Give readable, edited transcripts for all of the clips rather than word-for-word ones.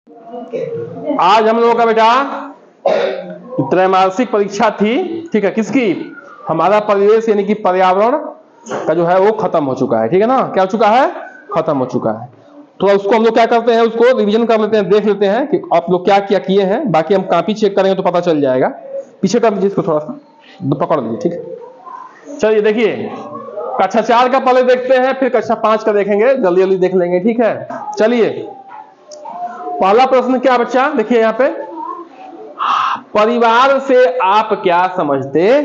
आज हम लोगों का बेटा त्रैमासिक परीक्षा थी, ठीक है, किसकी? हमारा परिवेश यानी कि पर्यावरण का जो है वो खत्म हो चुका है, ठीक है ना। क्या हो चुका है? खत्म हो चुका है। तो उसको हम लोग क्या करते हैं, उसको रिवीजन कर लेते हैं, देख लेते हैं कि आप लोग क्या क्या किए हैं। बाकी हम कॉपी चेक करेंगे तो पता चल जाएगा। पीछे कर लीजिए इसको, थोड़ा सा पकड़ लीजिए, ठीक है। चलिए देखिए, कक्षा 4 का पहले देखते हैं, फिर कक्षा 5 का देखेंगे, जल्दी जल्दी देख लेंगे, ठीक है। चलिए, पहला प्रश्न क्या बच्चा, देखिए यहाँ पे, परिवार से आप क्या समझते हैं?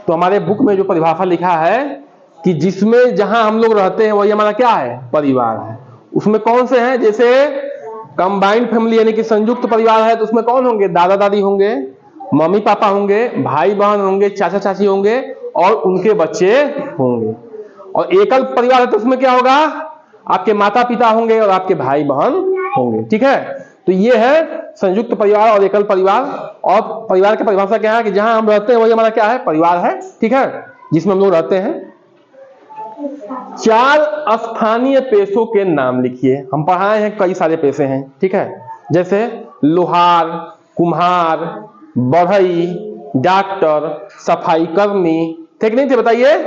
तो हमारे बुक में जो परिभाषा लिखा है कि जिसमें जहां हम लोग रहते हैं वही हमारा क्या है? परिवार है। उसमें कौन से हैं? जैसे कंबाइंड फैमिली यानी कि संयुक्त परिवार है, तो उसमें कौन होंगे? दादा दादी होंगे, मम्मी पापा होंगे, भाई बहन होंगे, चाचा चाची होंगे और उनके बच्चे होंगे। और एकल परिवार है तो उसमें क्या होगा? आपके माता पिता होंगे और आपके भाई बहन होंगे, ठीक है। तो ये है संयुक्त परिवार और एकल परिवार। और परिवार की परिभाषा क्या है कि जहां हम रहते हैं वही हमारा क्या है? परिवार है, ठीक है, जिसमें हम लोग रहते हैं। 4 स्थानीय पेशों के नाम लिखिए। हम पढ़ाए हैं, कई सारे पेशे हैं, ठीक है, जैसे लोहार, कुम्हार, बढ़ई, डॉक्टर, सफाई कर्मी, ठीक नहीं थे? बताइए,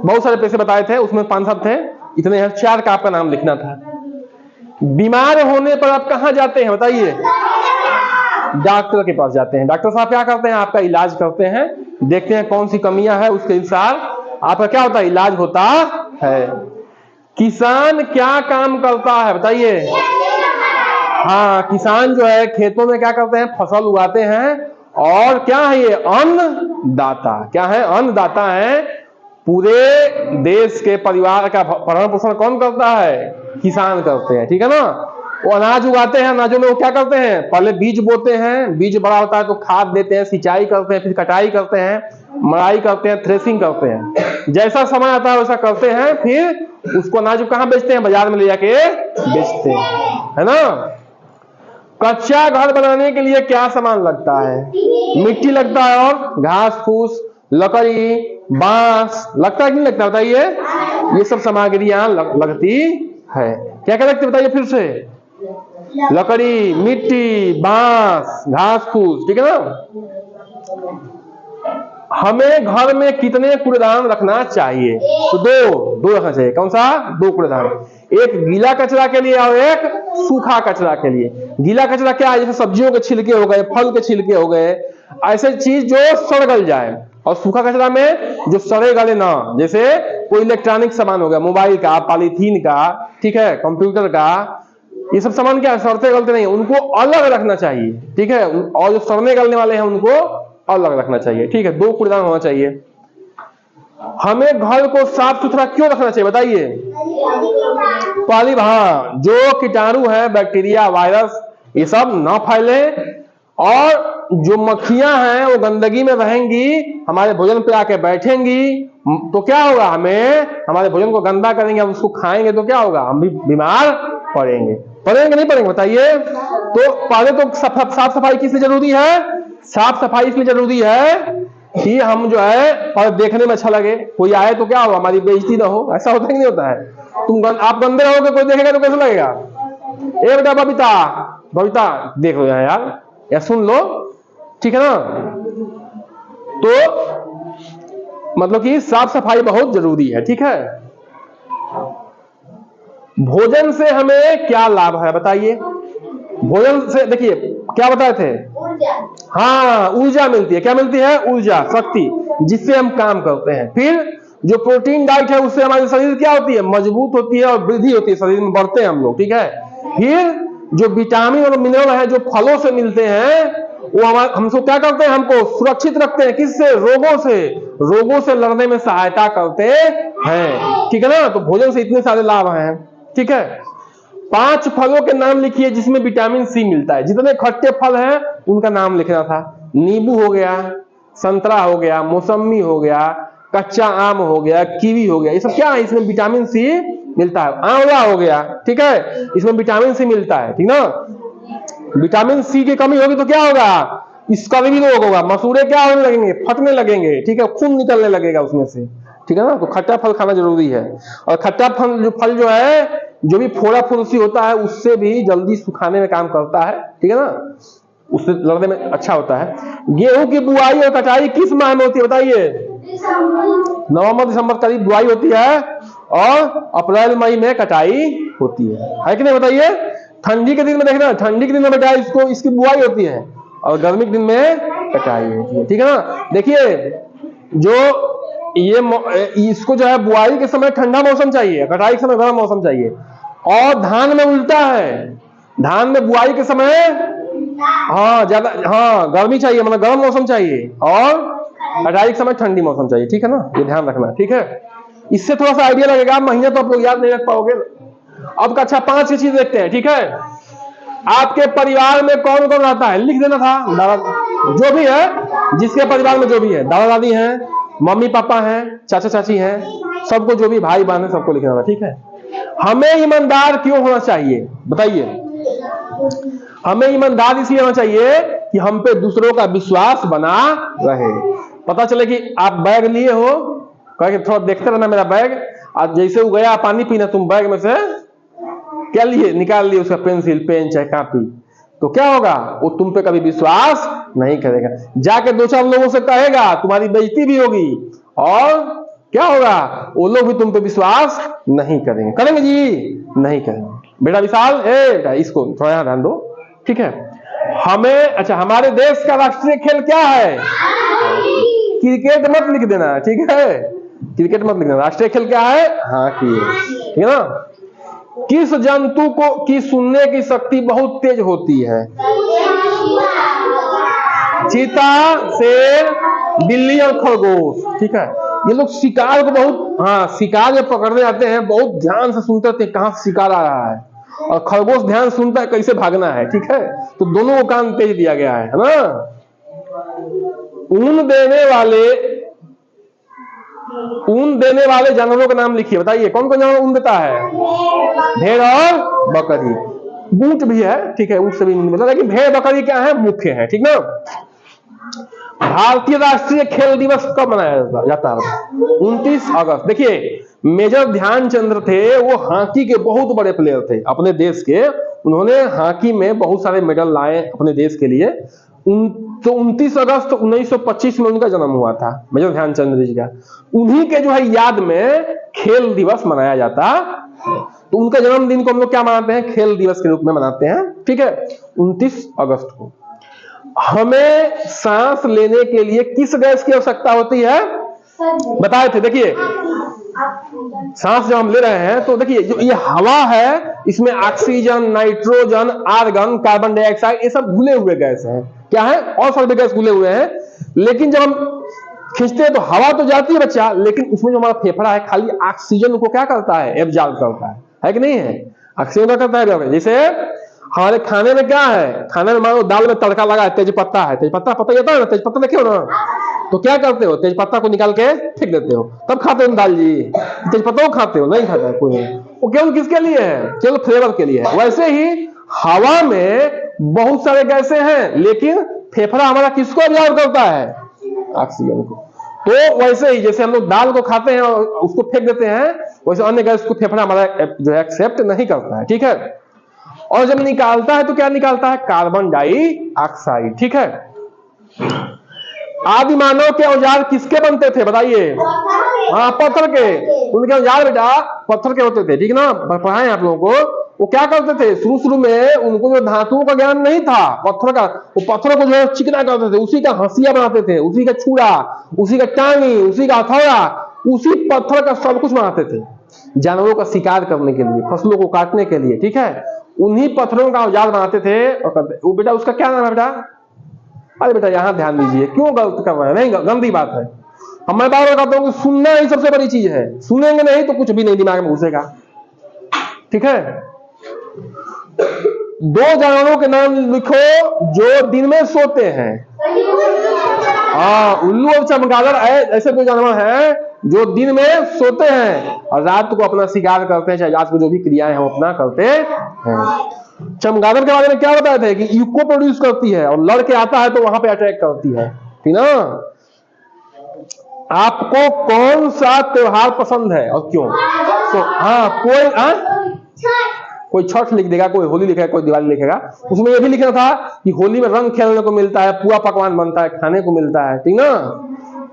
बहुत सारे पेशे बताए थे, उसमें 5 थे, इतने हैं। 4 का आपका नाम लिखना था। बीमार होने पर आप कहां जाते हैं? बताइए। डॉक्टर के पास जाते हैं। डॉक्टर साहब क्या करते हैं? आपका इलाज करते हैं, देखते हैं कौन सी कमियां है, उसके अनुसार आपका क्या होता है? इलाज होता है। किसान क्या काम करता है? बताइए। हाँ, किसान जो है खेतों में क्या करते हैं? फसल उगाते हैं। और क्या है ये? अन्नदाता। क्या है? अन्नदाता है। पूरे देश के परिवार का भरण पोषण कौन करता है? किसान करते हैं, ठीक है ना। वो अनाज उगाते हैं, अनाजों में वो क्या करते हैं? पहले बीज बोते हैं, बीज बड़ा होता है तो खाद देते हैं, सिंचाई करते हैं, फिर कटाई करते हैं, मड़ाई करते हैं, थ्रेसिंग करते हैं। जैसा समय आता है वैसा करते हैं, फिर उसको अनाज कहां बेचते हैं? बाजार में ले जाके बेचते हैं, है ना। कच्चा घर बनाने के लिए क्या सामान लगता है? मिट्टी लगता है और घास फूस, लकड़ी, बांस लगता है कि नहीं लगता? बताइए। ये सब सामग्रियां लगती है। क्या क्या लगती है? बताइए फिर से। लकड़ी, मिट्टी, बांस, घास फूस, ठीक है ना। हमें घर में कितने कूड़ेदान रखना चाहिए? तो दो रखना चाहिए। कौन सा? 2 कूड़ेदान, एक गीला कचरा के लिए और एक सूखा कचरा के लिए। गीला कचरा क्या है? जैसे सब्जियों के छिलके हो गए, फल के छिलके हो गए, ऐसे चीज जो सड़ गल जाए। और सूखा कचरा में जो सड़े गले ना, जैसे कोई इलेक्ट्रॉनिक सामान हो गया, मोबाइल का, पॉलीथीन का, ठीक है, कंप्यूटर का, ये सब सामान क्या सड़ते गलते नहीं, उनको अलग रखना चाहिए, ठीक है। और जो सड़ने गलने वाले हैं उनको अलग रखना चाहिए, ठीक है। 2 कूड़ेदान होना चाहिए। हमें घर को साफ सुथरा क्यों रखना चाहिए? बताइए। पहली, हाँ, जो कीटाणु है, बैक्टीरिया, वायरस, ये सब ना फैले। और जो मक्खियां हैं वो गंदगी में रहेंगी, हमारे भोजन पे आके बैठेंगी, तो क्या होगा? हमारे भोजन को गंदा करेंगे, हम उसको खाएंगे तो क्या होगा? हम भी बीमार पड़ेंगे। पड़ेंगे नहीं पड़ेंगे? बताइए। तो पहले तो साफ सफाई किस लिए जरूरी है? साफ सफाई इसलिए जरूरी है कि हम जो है पर देखने में अच्छा लगे, कोई आए तो क्या हो? हमारी बेइज्जती ना हो। ऐसा होता है कि नहीं होता है? आप गंदे रहोगे, कोई देखेगा तो कैसा लगेगा? ए बेटा बबीता देख लो यार, या सुन लो, ठीक है ना। तो मतलब कि साफ सफाई बहुत जरूरी है, ठीक है। भोजन से हमें क्या लाभ है? बताइए। भोजन से देखिए क्या बताए थे? हाँ, ऊर्जा मिलती है। क्या मिलती है? ऊर्जा, शक्ति, जिससे हम काम करते हैं। फिर जो प्रोटीन डाइट है उससे हमारे शरीर क्या होती है? मजबूत होती है और वृद्धि होती है, शरीर में बढ़ते हैं हम लोग, ठीक है। फिर जो विटामिन और मिनरल है जो फलों से मिलते हैं वो हमको क्या करते हैं? हमको सुरक्षित रखते हैं। किससे? रोगों से लड़ने में सहायता करते हैं, ठीक है ना। तो भोजन से इतने सारे लाभ हैं, ठीक है। 5 फलों के नाम लिखिए जिसमें विटामिन सी मिलता है। जितने खट्टे फल हैं उनका नाम लिखना था। नींबू हो गया, संतरा हो गया, मौसमी हो गया, कच्चा आम हो गया, कीवी हो गया, ये सब क्या है? इसमें विटामिन सी मिलता है। आंवला हो गया, ठीक है, इसमें विटामिन सी मिलता है, ठीक ना। विटामिन सी की कमी होगी तो क्या होगा? इसका भी रोग होगा। मसूड़े क्या होने लगेंगे? फटने लगेंगे, ठीक है, खून निकलने लगेगा उसमें से, ठीक है ना। तो खट्टा फल खाना जरूरी है। और खट्टा फल जो है, जो भी फोड़ा फुंसी होता है उससे भी जल्दी सुखाने में काम करता है, ठीक है ना, उससे लड़ने में अच्छा होता है। गेहूं की बुआई और कटाई किस माह में होती है बताइए? नवंबर दिसंबर करीब बुआई होती है और अप्रैल मई में कटाई होती है कि नहीं बताइए? ठंडी के दिन में देखना, ठंडी के दिन में बेटा इसकी बुआई होती है और गर्मी के दिन में कटाई होती है, ठीक है ना। देखिए जो ये इसको जो है बुआई के समय ठंडा मौसम चाहिए, कटाई के समय गर्म मौसम चाहिए। और धान में उल्टा है, धान में बुआई के समय ज्यादा गर्मी चाहिए, मतलब गर्म मौसम चाहिए, और कटाई के समय ठंडी मौसम चाहिए, ठीक है ना। ये ध्यान रखना, ठीक है। इससे थोड़ा सा आइडिया लगेगा, महीने तो आप लोग याद नहीं रख पाओगे। अब अच्छा 5 चीज देखते हैं, ठीक है। आपके परिवार में कौन कौन रहता है, लिख देना था। जो भी है, जिसके परिवार में जो भी है, दादा दादी हैं, मम्मी पापा हैं, चाचा चाची हैं, सबको, जो भी भाई बहन है सबको लिखना था, ठीक है। हमें ईमानदार क्यों होना चाहिए बताइए? हमें ईमानदार इसलिए होना चाहिए कि हम पे दूसरों का विश्वास बना रहे। पता चले कि आप बैग लिए हो, कह थोड़ा देखते रहना मेरा बैग, आज जैसे वो गया पानी पीना, तुम बैग में से क्या लिए, निकाल लिए उसका पेंसिल, पेन चाहे कापी, तो क्या होगा? वो तुम पे कभी विश्वास नहीं करेगा। जाके 2-4 लोगों से कहेगा, तुम्हारी बेइज्जती भी होगी, और क्या होगा? वो लोग भी तुम पे विश्वास नहीं करेंगे। करेंगे जी? नहीं करेंगे। बेटा विशाल, बेटा इसको थोड़ा ध्यान दो, ठीक है। हमें अच्छा, हमारे देश का राष्ट्रीय खेल क्या है? क्रिकेट मत लिख देना, ठीक है, क्रिकेट मत लिख देना। राष्ट्रीय खेल क्या है? हॉकी, ठीक है ना। किस जंतु की सुनने की शक्ति बहुत तेज होती है? चीता, शेर, बिल्ली और खरगोश, ठीक है। ये लोग शिकार को बहुत, शिकार जब पकड़ने आते हैं बहुत ध्यान से सुनते थे कहां से शिकार आ रहा है, और खरगोश ध्यान सुनता है कैसे भागना है, ठीक है। तो दोनों को कान तेज दिया गया है ना। ऊन देने वाले जानवरों का नाम लिखिए, बताइए कौन कौन जानवर ऊन देता है? भेड़ और बकरी, ऊंट भी है, ठीक है, ऊंट से भी मतलब, लेकिन भेड़ बकरी क्या है? मुख्य है, ठीक ना। भारतीय राष्ट्रीय खेल दिवस कब मनाया जाता है? 29 अगस्त। देखिए मेजर ध्यानचंद थे, वो हॉकी के बहुत बड़े प्लेयर थे अपने देश के। उन्होंने हॉकी में बहुत सारे मेडल लाए अपने देश के लिए। तो 29 अगस्त 1925 में उनका जन्म हुआ था, मेजर ध्यानचंद जी का। उन्हीं के जो है याद में खेल दिवस मनाया जाता है। तो उनका जन्मदिन को हम लोग क्या मनाते हैं? खेल दिवस के रूप में मनाते हैं, ठीक है, 29 अगस्त को। हमें सांस लेने के लिए किस गैस की आवश्यकता होती है? बताए थे। देखिए सांस जब हम ले रहे हैं तो देखिए जो ये हवा है, इसमें oxygen, nitrogen, argon, carbon dioxide, ये सब घुले हुए गैस हैं। क्या है? और सारे गैस घुले हुए हैं। लेकिन जब हम खींचते हैं तो हवा तो जाती है बच्चा, लेकिन उसमें जो हमारा फेफड़ा है खाली ऑक्सीजन को क्या करता है? एब्जॉर्ब करता है कि नहीं है? ऑक्सीजन क्या करता है? जैसे हमारे खाने में क्या है? खाने में मान लो दाल में तड़का लगा है, तेज पत्ता है, तेज पत्ता पता है ना, तेज पत्ता देखे हो ना, तो क्या करते हो? तेज पत्ता को निकाल के फेंक देते हो, तब खाते हो दाल जी। तेज पत्ता को खाते हो? नहीं खाता है कोई। वो केवल किसके लिए है? केवल फ्लेवर के लिए है। वैसे ही हवा में बहुत सारे गैसें हैं, लेकिन फेफड़ा हमारा किसको एब्जॉर्ब करता है? ऑक्सीजन को। तो वैसे ही जैसे हम लोग दाल को खाते हैं और उसको फेंक देते हैं, वैसे अन्य गैस को फेफड़ा हमारा जो है एक्सेप्ट नहीं करता है, ठीक है। और जब निकालता है तो क्या निकालता है? कार्बन डाइऑक्साइड, ठीक है। आदि मानव के औजार किसके बनते थे बताइए? पत्थर के। उनके औजार बेटा पत्थर के होते थे, ठीक ना, पढ़ाए आप लोगों को। वो क्या करते थे? शुरू में उनको जो धातुओं का ज्ञान नहीं था पत्थर का, वो पत्थरों को जो है चिकना करते थे, उसी का हंसिया बनाते थे, उसी का छुरा, उसी का टांगी, उसी का हथौड़ा, उसी पत्थर का सब कुछ बनाते थे जानवरों का शिकार करने के लिए, फसलों को काटने के लिए, ठीक है। उन्हीं पत्थरों का औजार बनाते थे और करते। वो बेटा उसका क्या नाम है बेटा? अरे बेटा यहां ध्यान दीजिए, क्यों गलत कर रहे हैं? नहीं, गंदी बात है। हम मैं बार बार कहता हूं कि सुनना ही सबसे बड़ी चीज है। सुनेंगे नहीं तो कुछ भी नहीं दिमाग में घुसेगा, ठीक है। 2 जानवरों के नाम लिखो जो दिन में सोते हैं। उल्लू और चमगादड़ ऐसे 2 जानवर हैं जो दिन में सोते हैं और रात को अपना शिकार करते हैं, चाहे रात को जो भी क्रियाएं हम अपना करते हैं। चमगादड़ के बारे में क्या बताया था कि इको प्रोड्यूस करती है और लड़के आता है तो वहां पे अटैक करती है, ठीक ना। आपको कौन सा त्योहार पसंद है और क्यों? तो कोई छठ लिख देगा, कोई होली लिखेगा, कोई दिवाली लिखेगा। उसमें यह भी लिखना था कि होली में रंग खेलने को मिलता है, पुआ पकवान बनता है, खाने को मिलता है, ठीक ना।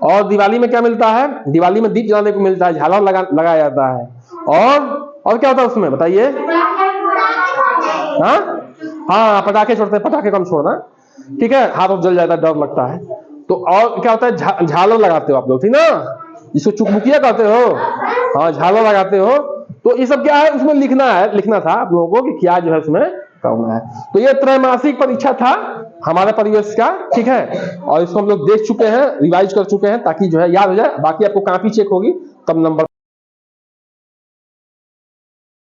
और दिवाली में क्या मिलता है? दिवाली में दीप जलाने को मिलता है, झालर लगाया जाता है। और क्या होता है उसमें बताइए? हाँ, पटाखे छोड़ते हैं, पटाखे कम छोड़ना, ठीक है, हाथ जल जाता है, डर लगता है। तो और क्या होता है? झालर लगाते हो आप लोग, ठीक ना, जिसको चुकमुकिया कहते हो। हाँ, झालर लगाते हो। तो ये सब क्या है उसमें लिखना था आप लोगों को कि क्या जो है उसमें करना है। तो ये त्रैमासिक परीक्षा था हमारे परिवेश का, ठीक है, और इसको हम लोग देख चुके हैं, रिवाइज कर चुके हैं, ताकि जो है याद हो जाए। बाकी आपको कॉपी चेक होगी तब नंबर